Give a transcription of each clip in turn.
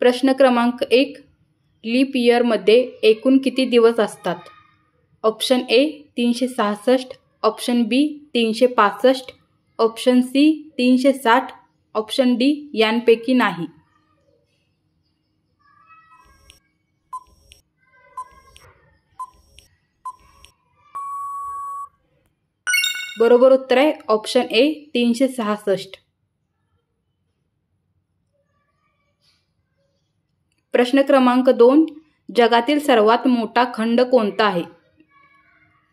प्रश्न क्रमांक 1. लीप इयरमध्ये एकूण किती दिवस असतात? Option A 366, option B 365, option C 360, option D यांपैकी नाही. बरोबर उत्तर आहे ऑप्शन ए 366. प्रश्न क्रमांक 2. जगातील सर्वात मोठा खंड कोणता आहे?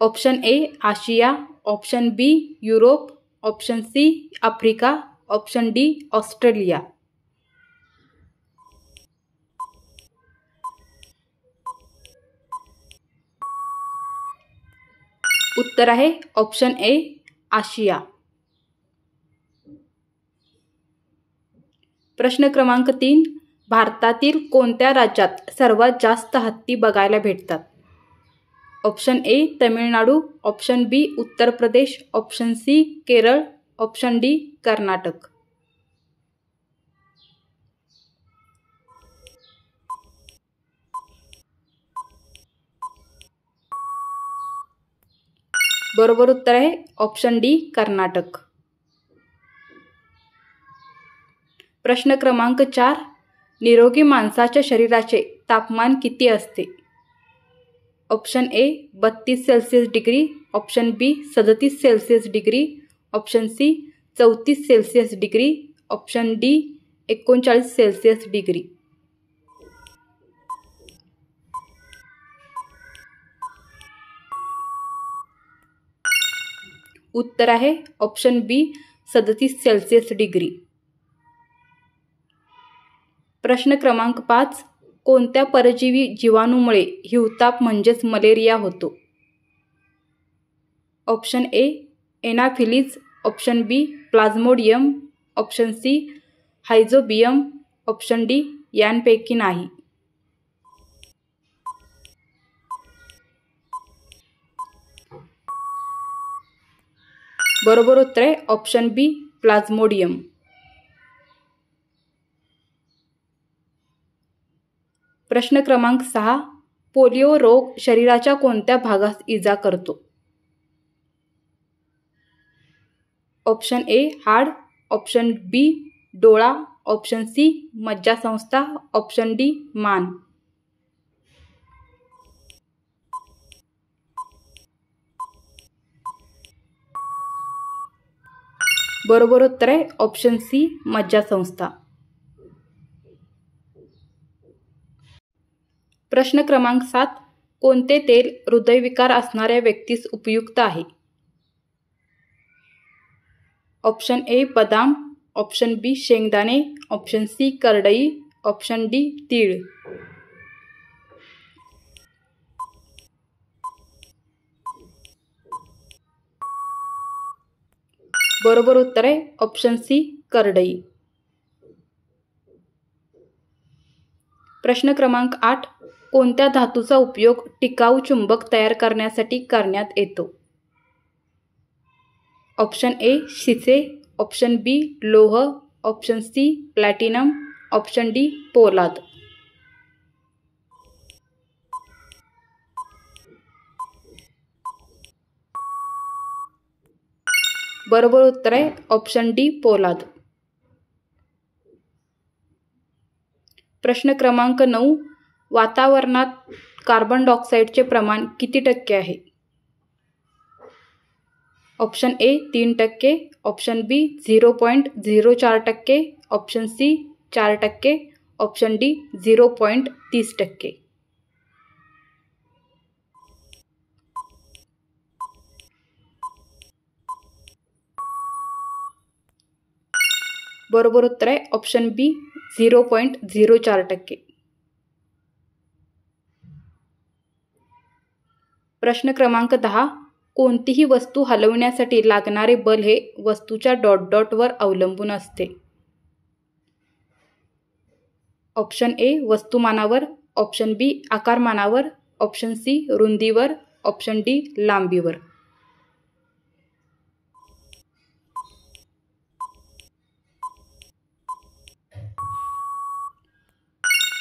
ऑप्शन ए आशिया, option B Europe, option C Africa, option D Australia. उत्तर आहे ऑप्शन ए आशिया. प्रश्न क्रमांक 3. भारतातील कोणत्या राज्यात सर्वात जास्त हत्ती बघायला भेटतात? Option A Tamil Nadu, option B Uttar Pradesh, option C Kerala, option D Karnataka. बरोबर उत्तर आहे ऑप्शन डी कर्नाटक. प्रश्न क्रमांक 4. निरोगी माणसाच्या शरीराचे तापमान किती असते? Option A 32 Celsius degree, option B 37 Celsius degree, option C 34 Celsius degree, option D 39 Celsius degree. उत्तर आहे ऑप्शन बी 37 सेल्सिअस डिग्री. प्रश्न क्रमांक 5. कोणत्या परजीवी जीवाणूमुळे हिवताप म्हणजेच मलेरिया होतो? Option A anopheles, option B plasmodium, option C rhizobium, option D यांपैकी नाही. बरोबर उत्तर आहे ऑप्शन बी प्लाझ्मोडियम. प्रश्न क्रमांक 6. पोलिओ रोग शरीराच्या कोणत्या भागास इजा करतो? ऑप्शन ए हाड, ऑप्शन बी डोळा, ऑप्शन सी मज्जासंस्था, ऑप्शन डी मान. बरोबर उत्तर आहे ऑप्शन सी मज्जासंस्था. प्रश्न क्रमांक 7. कोणते तेल हृदयविकार असणाऱ्या व्यक्तीस उपयुक्त आहे? ऑप्शन ए बदाम, ऑप्शन बी शेंगदाणे, ऑप्शन सी करडई, ऑप्शन डी तीळ. बरोबर उत्तर आहे ऑप्शन सी करडई. प्रश्न क्रमांक 8. कोणत्या धातूचा उपयोग टिकाऊ चुंबक तयार करण्यासाठी करण्यात येतो? ऑप्शन ए शिसे, ऑप्शन बी लोह, option C platinum, option D पोलाद. बरोबर उत्तर आहे ऑप्शन डी पोलाद. प्रश्न क्रमांक 9. वातावरणात कार्बन डायऑक्साईडचे प्रमाण किती टक्के आहे? Option A 3%, option B 0.04%, option C 4%, option D 0.30%. बरोबर उत्तर आहे ऑप्शन बी 0.04%. प्रश्न क्रमांक 10. कोणतीही वस्तू हलवण्यासाठी लागणारे बल हे वस्तूच्या डॉट डॉटवर अवलंबून असते? ऑप्शन ए वस्तुमानावर, ऑप्शन बी आकारमानावर, ऑप्शन सी रुंदीवर, ऑप्शन डी लांबीवर.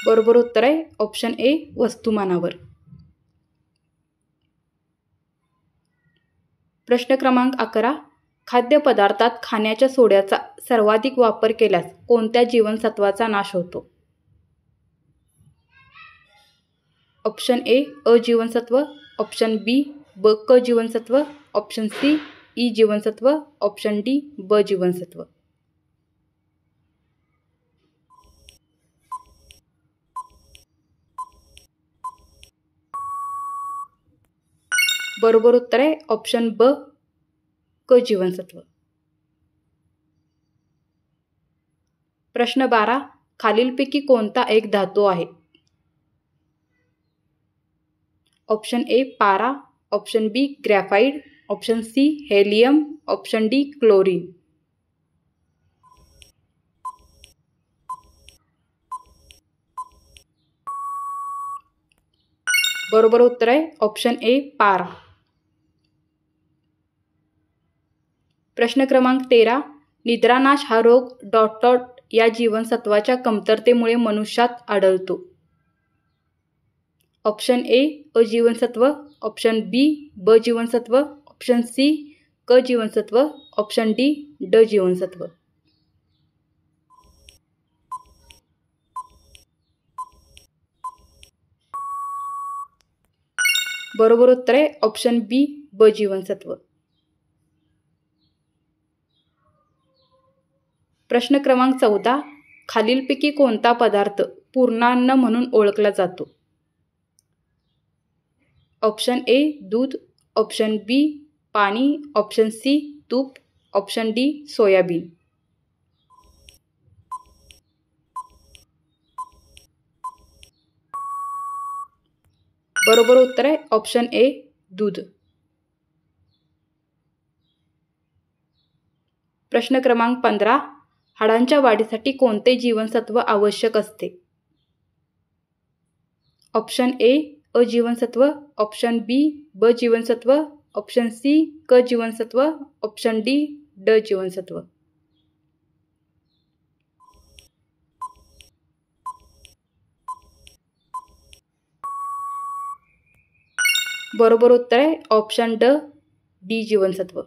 बरोबर उत्तर आहे ऑप्शन ए वस्तुमानावर. प्रश्न क्रमांक 11. खाद्यपदार्थात खाण्याच्या सोड्याचा सर्वाधिक वापर केल्यास कोणत्या जीवनसत्वाचा नाश होतो? ऑप्शन ए अ जीवनसत्व, ऑप्शन बी क जीवनसत्व, ऑप्शन सी ई जीवनसत्व, ऑप्शन डी ब जीवनसत्व. बरोबर उत्तर आहे ऑप्शन ब क जीवनसत्व. प्रश्न 12. खालीलपैकी कोणता एक धातू आहे? ऑप्शन ए पारा, option B graphite, option C helium, option D chlorine. बरोबर उत्तर आहे ऑप्शन ए पारा. प्रश्न क्रमांक 13. निद्रानाश हा रोग ... या जीवनसत्वाच्या कमतरतेमुळे मनुष्यात आढळतो. ऑप्शन ए अ जीवनसत्व, ऑप्शन बी ब जीवनसत्व, ऑप्शन सी क जीवनसत्व, ऑप्शन डी ड जीवनसत्व. बरोबर उत्तर आहे ऑप्शन बी ब जीवनसत्व. प्रश्न क्रमांक 14. खालीलपैकी कोणता पदार्थ पूर्णान्न म्हणून ओळखला जातो? ऑप्शन ए दूध, ऑप्शन बी पाणी, ऑप्शन सी तूप, ऑप्शन डी सोयाबीन. बरोबर उत्तर आहे ऑप्शन ए दूध. प्रश्न क्रमांक 15. हाडांच्या वाढीसाठी कोणते जीवनसत्व आवश्यक असते? ऑप्शन ए अ जीवनसत्व, ऑप्शन बी ब जीवनसत्व, ऑप्शन सी क जीवनसत्व, ऑप्शन डी ड जीवनसत्व. बरोबर उत्तर आहे ऑप्शन ड डी जीवनसत्व.